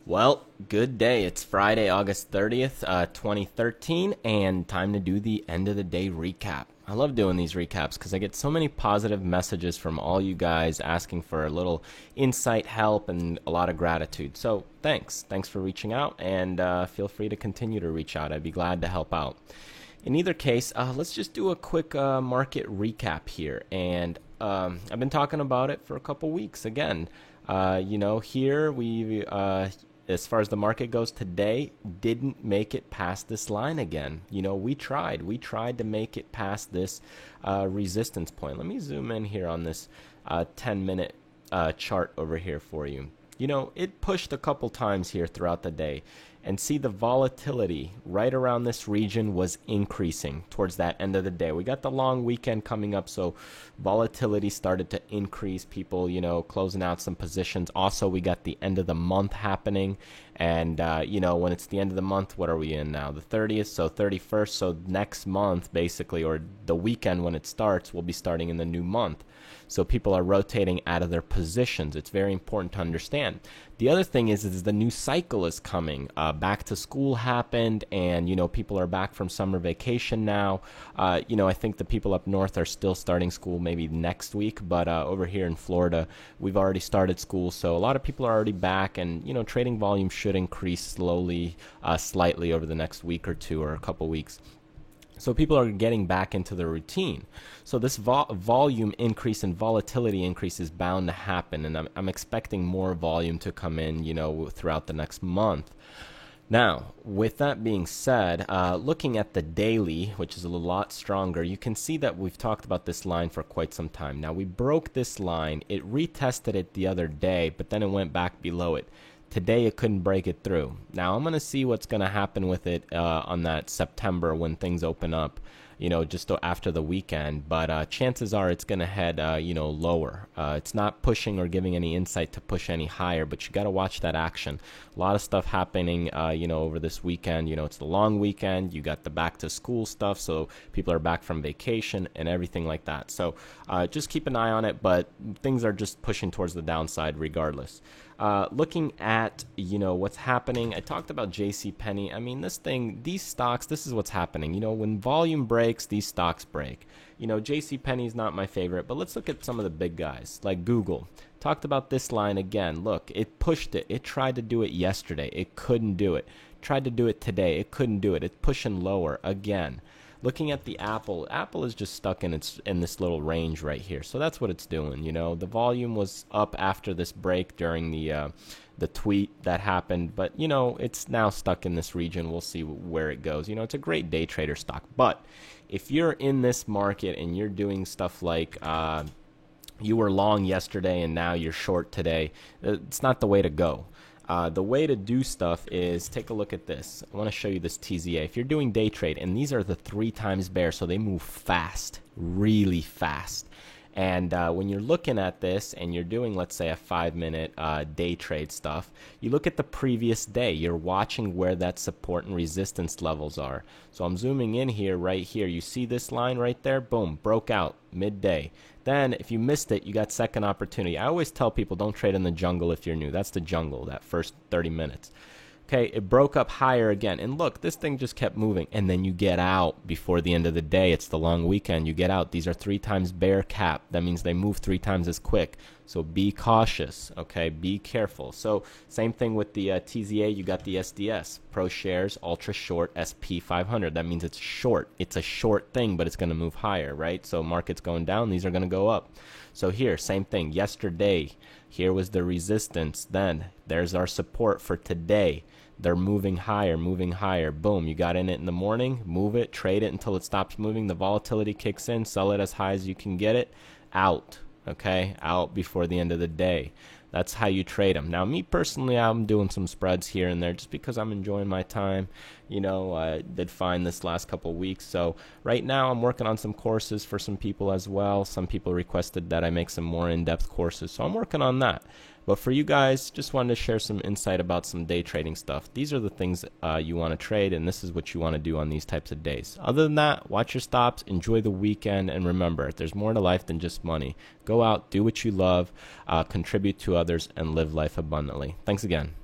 Well, good day. It's Friday, August 30th, 2013, and time to do the end of the day recap. I love doing these recaps because I get so many positive messages from all you guys asking for a little insight, help, and a lot of gratitude. So thanks. Thanks for reaching out, and feel free to continue to reach out. I'd be glad to help out. In either case, let's just do a quick market recap here. And I've been talking about it for a couple weeks again. Here we as far as the market goes today, didn't make it past this line again. We tried to make it past this resistance point. Let me zoom in here on this 10-minute chart over here for you. It pushed a couple times here throughout the day, and see the volatility right around this region was increasing towards that end of the day. We got the long weekend coming up, so volatility started to increase. People, closing out some positions. Also, we got the end of the month happening, and when it's the end of the month, what are we in now? The 30th, so 31st. So next month, basically, or the weekend when it starts, we'll be starting in the new month. So people are rotating out of their positions. It's very important to understand. The other thing is the new cycle is coming. Back to school happened, and people are back from summer vacation now. I think the people up north are still starting school maybe next week, but over here in Florida, we've already started school. So a lot of people are already back, and trading volume should increase slowly, slightly over the next week or two or a couple weeks. So people are getting back into the routine. So this volume increase and volatility increase is bound to happen, and I'm expecting more volume to come in, throughout the next month. Now, with that being said, looking at the daily, which is a lot stronger, you can see that we've talked about this line for quite some time. Now, we broke this line. It retested it the other day, but then it went back below it. Today, it couldn't break it through. Now, I'm going to see what's going to happen with it on that September when things open up, just after the weekend. But chances are it's going to head, lower. It's not pushing or giving any insight to push any higher, but you got to watch that action. A lot of stuff happening, over this weekend. It's the long weekend. You got the back to school stuff, so people are back from vacation and everything like that. So just keep an eye on it, but things are just pushing towards the downside regardless. Looking at, what's happening, I talked about JCPenney. I mean, these stocks, this is what's happening. When volume breaks, these stocks break. JCPenney is not my favorite, but let's look at some of the big guys like Google. Talked about this line again. Look, it pushed it. It tried to do it yesterday. It couldn't do it. Tried to do it today. It couldn't do it. It's pushing lower again. Looking at the Apple is just stuck in this little range right here. So that's what it's doing. The volume was up after this break during the tweet that happened, but it's now stuck in this region. We'll see where it goes. It's a great day trader stock, but if you're in this market and you're doing stuff like you were long yesterday and now you're short today, it's not the way to go. The way to do stuff is take a look at this. I want to show you this TZA. If you're doing day trade, and these are the 3 times bear, so they move fast, really fast. And when you're looking at this and you're doing, let's say, a 5-minute day trade stuff, you look at the previous day. You're watching where that support and resistance levels are. So I'm zooming in here, right here. You see this line right there? Boom, broke out midday. Then if you missed it, you got second opportunity. I always tell people don't trade in the jungle if you're new. That's the jungle, that first 30 minutes. Okay, it broke up higher again. And look, this thing just kept moving. And then you get out before the end of the day. It's the long weekend. You get out. These are 3 times bear cap. That means they move 3 times as quick. So be cautious, okay? Be careful. So same thing with the TZA. You got the SDS, Pro Shares, Ultra Short, SP 500. That means it's short. It's a short thing, but it's going to move higher, right? So market's going down. These are going to go up. So here, same thing. Yesterday, here was the resistance. Then there's our support for today. They're moving higher, moving higher. Boom, you got in it in the morning, move it, trade it until it stops moving. The volatility kicks in, sell it as high as you can get it, out, okay? Out before the end of the day. That's how you trade them. Now, me personally, I'm doing some spreads here and there just because I'm enjoying my time. I did fine this last couple weeks. So right now I'm working on some courses for some people as well. Some people requested that I make some more in-depth courses. So I'm working on that. But for you guys, just wanted to share some insight about some day trading stuff. These are the things you want to trade, and this is what you want to do on these types of days. Other than that, watch your stops, enjoy the weekend, and remember, there's more to life than just money. Go out, do what you love, contribute to others, and live life abundantly. Thanks again.